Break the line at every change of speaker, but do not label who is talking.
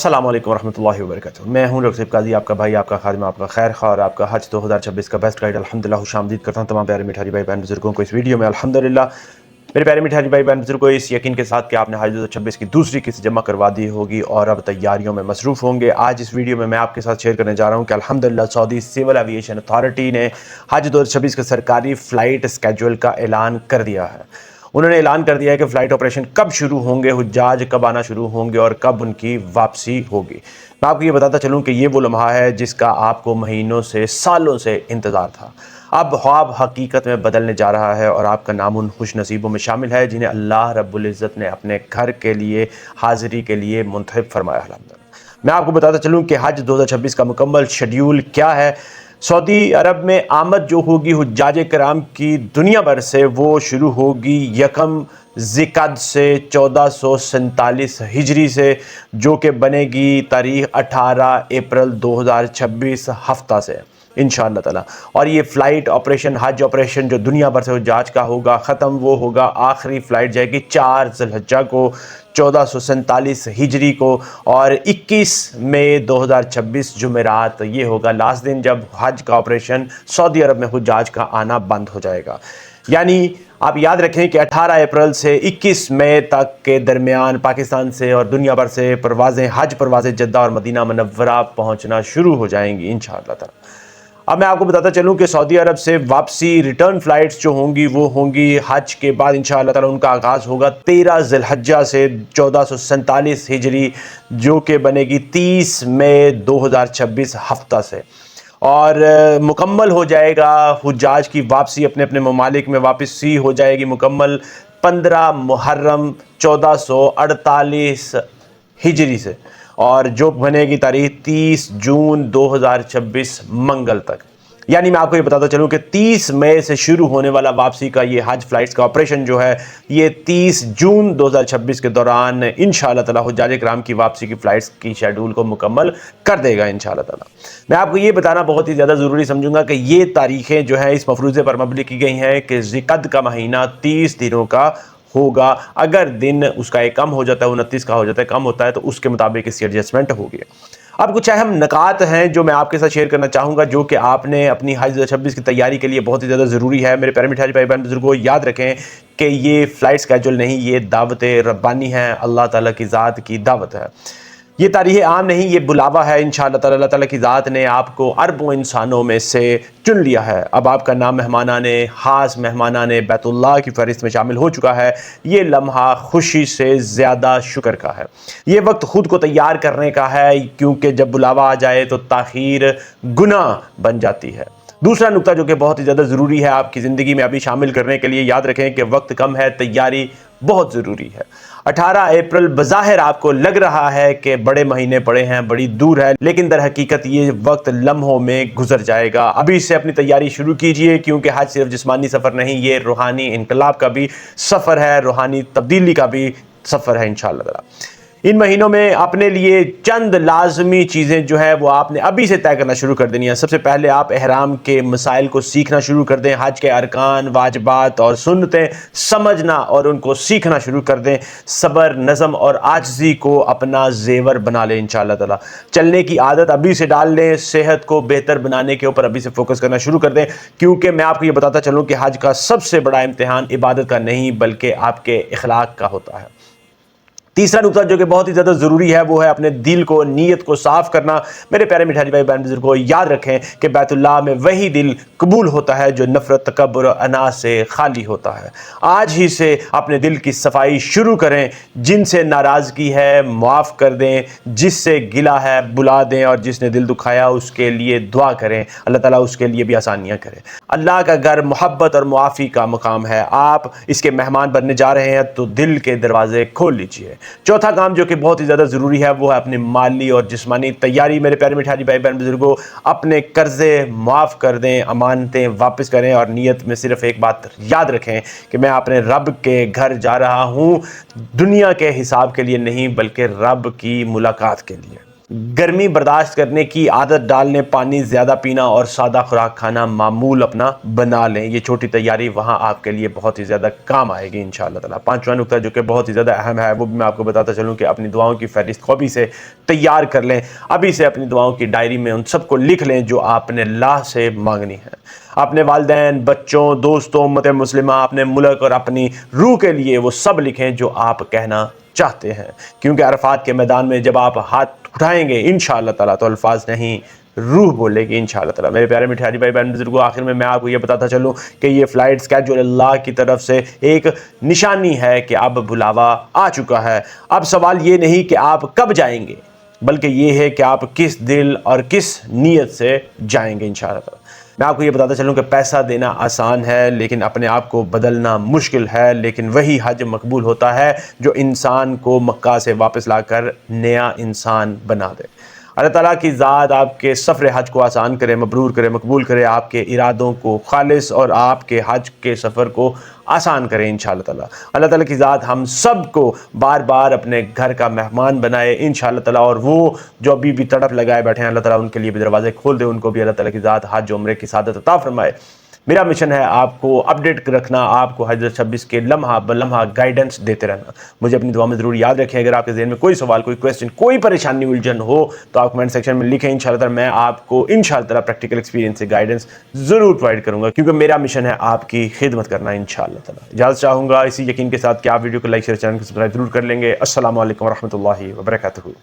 अस्सलाम वालेकुम रहमतुल्लाहि व बरकातुहू। मैं हूं रकीब काजी, आपका भाई, आपका खादिम, आपका खैर खा और आपका हज 2026 का बेस्ट गाइड अल्हम्दुलिल्लाह खुशामदीद करता हूं तमाम प्यारे मिठाई भाई बहन बुजुर्गों को इस वीडियो में। अल्हम्दुलिल्लाह मेरे प्यारे मिठाई भाई बहन बुजुर्गों, इस यकीन के साथ कि आपने हज 2026 की दूसरी किस्त जमा करवा दी होगी और अब तैयारियों में मसरूफ़ होंगे। आज इस वीडियो में मैं आपके साथ शेयर करने जा रहा हूं कि अल्हम्दुलिल्लाह सऊदी सिविल एविएशन अथॉरिटी ने हज 2026 के सरकारी फ़्लाइट स्केड्यूल का ऐलान कर दिया है। उन्होंने ऐलान कर दिया है कि फ़्लाइट ऑपरेशन कब शुरू होंगे, हुज्जाज कब आना शुरू होंगे और कब उनकी वापसी होगी। मैं आपको ये बताता चलूँ कि ये वो लम्हा है जिसका आपको महीनों से, सालों से इंतज़ार था। अब ख्वाब हकीकत में बदलने जा रहा है और आपका नाम उन खुश नसीबों में शामिल है जिन्हें अल्लाह रब्बुल इज़्ज़त ने अपने घर के लिए, हाज़िरी के लिए मुंतखब फरमाया है। मैं आपको बताता चलूँ कि हज 2026 का मुकम्मल शेड्यूल क्या है। सऊदी अरब में आमद जो होगी हुज्जाज कराम की दुनिया भर से, वो शुरू होगी यकम ज़िक़अद से 1447 हिजरी से, जो कि बनेगी तारीख़ 18 अप्रैल 2026 हफ्ता से इंशाअल्लाह ताला। और ये फ़्लाइट ऑपरेशन, हज ऑपरेशन जो दुनिया भर से हुज्जाज का होगा, ख़त्म वो होगा, आखिरी फ़्लाइट जाएगी 4 ज़िलहज्जा को 1447 हिजरी को, और 21 मई 2026 जुमेरात ये होगा लास्ट दिन जब हज का ऑपरेशन सऊदी अरब में हुज्जाज का आना बंद हो जाएगा। यानी आप याद रखें कि 18 अप्रैल से 21 मई तक के दरमियान पाकिस्तान से और दुनिया भर से परवाज़ें, हज परवाज़ें जद्दा और मदीना मुनव्वरा पहुँचना शुरू हो जाएंगी इंशाअल्लाह ताला। अब मैं आपको बताता चलूं कि सऊदी अरब से वापसी रिटर्न फ़्लाइट्स जो होंगी वो होंगी हज के बाद इंशाअल्लाह ताला। उनका आगाज़ होगा 13 ज़िलहज्जा से 1447 हिजरी, जो कि बनेगी 30 मई 2026 हफ्ता से, और मुकम्मल हो जाएगा हुज्जाज की वापसी, अपने अपने ममालिक में वापसी हो जाएगी मुकम्मल 15 मुहर्रम 1448 हिजरी से, और जो बनेगी तारीख़ 30 जून 2026 मंगल तक। यानी मैं आपको ये बताता चलूँ कि 30 मई से शुरू होने वाला वापसी का ये हज फ़्लाइट्स का ऑपरेशन जो है, ये 30 जून 2026 के दौरान इंशाअल्लाह ताला हुज्जाज कराम की वापसी की फ़्लाइट्स की शेड्यूल को मुकम्मल कर देगा इंशाअल्लाह ताला। मैं आपको ये बताना बहुत ही ज़्यादा ज़रूरी समझूंगा कि ये तारीख़ें जो हैं इस मफरूज़े पर मबनी की गई हैं कि ज़िक़अद का महीना 30 दिनों का होगा। अगर दिन उसका एक कम हो जाता है, 29 का हो जाता है, कम होता है, तो उसके मुताबिक इसकी एडजस्टमेंट होगी। अब कुछ अहम नकात हैं जो मैं आपके साथ शेयर करना चाहूँगा, जो कि आपने अपनी हज 2026 की तैयारी के लिए बहुत ही ज़्यादा ज़रूरी है। मेरे प्यारे मिठाई भाई बहन बुजुर्गों, याद रखें कि ये फ़्लाइट स्केड्यूल नहीं, ये दावत रब्बानी है, अल्लाह ताला की ज़ात की दावत है। ये तारीख़ आम नहीं, ये बुलावा है इंशाअल्लाह ताला। अल्लाह ताला की ज़ात ने आपको अरबों इंसानों में से चुन लिया है। अब आपका नाम मेहमानाने ख़ास, मेहमानाने बैतुल्लाह की फ़हरिस्त में शामिल हो चुका है। ये लम्हा खुशी से ज़्यादा शुक्र का है। ये वक्त ख़ुद को तैयार करने का है, क्योंकि जब बुलावा आ जाए तो ताख़ीर गुनाह बन जाती है। दूसरा नुकता जो कि बहुत ही ज़्यादा ज़रूरी है आपकी ज़िंदगी में अभी शामिल करने के लिए, याद रखें कि वक्त कम है, तैयारी बहुत ज़रूरी है। 18 अप्रैल बज़ाहिर आपको लग रहा है कि बड़े महीने पड़े हैं, बड़ी दूर है, लेकिन दर हकीकत ये वक्त लम्हों में गुजर जाएगा। अभी से अपनी तैयारी शुरू कीजिए, क्योंकि हज सिर्फ जिस्मानी सफ़र नहीं, ये रूहानी इनकलाब का भी सफ़र है, रूहानी तब्दीली का भी सफ़र है इंशाअल्लाह ताला। इन महीनों में अपने लिए चंद लाजमी चीज़ें जो है वो आपने अभी से तय करना शुरू कर देनी है। सबसे पहले आप एहराम के मसाइल को सीखना शुरू कर दें, हज के अरकान, वाजबात और सुन्नतें समझना और उनको सीखना शुरू कर दें। सब्र, नज़म और आजिज़ी को अपना जेवर बना लें इंशाअल्लाह ताला। चलने की आदत अभी से डाल लें, सेहत को बेहतर बनाने के ऊपर अभी से फोकस करना शुरू कर दें, क्योंकि मैं आपको ये बताता चलूँ कि हज का सबसे बड़ा इम्तिहान इबादत का नहीं बल्कि आपके इखलाक का होता है। तीसरा नुकता जो कि बहुत ही ज़्यादा ज़रूरी है वो है अपने दिल को, नीयत को साफ़ करना। मेरे प्यारे मिठाई भाई बहन बुजुर्गों, याद रखें कि बैतुल्लाह में वही दिल कबूल होता है जो नफ़रत, तकब्बुर और अना से खाली होता है। आज ही से अपने दिल की सफाई शुरू करें। जिनसे नाराज़गी है माफ़ कर दें, जिससे गिला है बुला दें, और जिसने दिल दुखाया उसके लिए दुआ करें, अल्लाह ताला उसके लिए भी आसानियाँ करे। अल्लाह का घर मोहब्बत और मुआफ़ी का मकाम है। आप इसके मेहमान बनने जा रहे हैं तो दिल के दरवाज़े खोल लीजिए। चौथा काम जो कि बहुत ही ज़्यादा ज़रूरी है वो है अपनी माली और जिस्मानी तैयारी। मेरे प्यारे मिठाई भाई बहन बुजुर्गों, अपने कर्ज़े माफ़ कर दें, अमानतें वापस करें, और नीयत में सिर्फ एक बात याद रखें कि मैं अपने रब के घर जा रहा हूँ, दुनिया के हिसाब के लिए नहीं बल्कि रब की मुलाकात के लिए। गर्मी बर्दाश्त करने की आदत डाल लें, पानी ज़्यादा पीना और सादा खुराक खाना मामूल अपना बना लें। ये छोटी तैयारी वहाँ आपके लिए बहुत ही ज़्यादा काम आएगी इंशाअल्लाह ताला। पांचवा नुक्ता जो कि बहुत ही ज़्यादा अहम है वो भी मैं आपको बताता चलूँ कि अपनी दुआओं की फहरिस्त को अभी से तैयार कर लें। अभी से अपनी दुआओं की डायरी में उन सबको लिख लें जो आपने अल्लाह से मांगनी है। अपने वालिदैन, बच्चों, दोस्तों, उम्मत मुस्लिमा, अपने मुल्क और अपनी रूह के लिए वो सब लिखें जो आप कहना चाहते हैं, क्योंकि अरफात के मैदान में जब आप हाथ उठाएंगे इंशाअल्लाह ताला तो अल्फाज नहीं रूह बोलेगी इंशाअल्लाह ताला। मेरे प्यारे मिठाई भाई बहन बुजुर्गों, आखिर में मैं आपको ये बताता चलूँ कि ये फ़्लाइट स्केड्यूल अल्लाह की तरफ से एक निशानी है कि अब बुलावा आ चुका है। अब सवाल ये नहीं कि आप कब जाएंगे, बल्कि ये है कि आप किस दिल और किस नीयत से जाएंगे इंशाअल्लाह ताला। मैं आपको ये बताता चलूँ कि पैसा देना आसान है लेकिन अपने आप को बदलना मुश्किल है, लेकिन वही हज मकबूल होता है जो इंसान को मक्का से वापस लाकर नया इंसान बना दे। अल्लाह ताला की ज़ात आपके सफ़र हज को आसान करे, मबरूर करे, मकबूल करे, आपके इरादों को खालिस और आपके हज के सफ़र को आसान करे इंशाअल्लाह ताला। अल्लाह ताला की ज़ात हम सब को बार बार अपने घर का मेहमान बनाए इंशाअल्लाह ताला, और वो जो अभी भी तड़प लगाए बैठे हैं अल्लाह ताला उनके लिए भी दरवाज़े खोल दे, उनको भी अल्लाह ताला की ज़ात हज उम्रे की सादत अता फरमाए। मेरा मिशन है आपको अपडेट रखना, आपको हजरत 26 के लम्हा ब लम्हा गाइडेंस देते रहना। मुझे अपनी दुआ में ज़रूर याद रखें। अगर आपके ज़हन में कोई सवाल, कोई क्वेश्चन, कोई परेशानी, उलझन हो तो आप कमेंट सेक्शन में लिखें। इंशाअल्लाह ताला मैं आपको इंशाअल्लाह ताला प्रैक्टिकल एक्सपीरियंस से गाइडेंस ज़रूर प्रोवाइड करूँगा, क्योंकि मेरा मिशन है आपकी खिदमत करना इंशाअल्लाह ताला। इजाज़त चाहूँगा इसी यकीन के साथ कि आप वीडियो को लाइक शेयर, चैनल को सब्सक्राइब जरूर कर लेंगे। अस्सलामु अलैकुम व रहमतुल्लाहि व बरकातहू।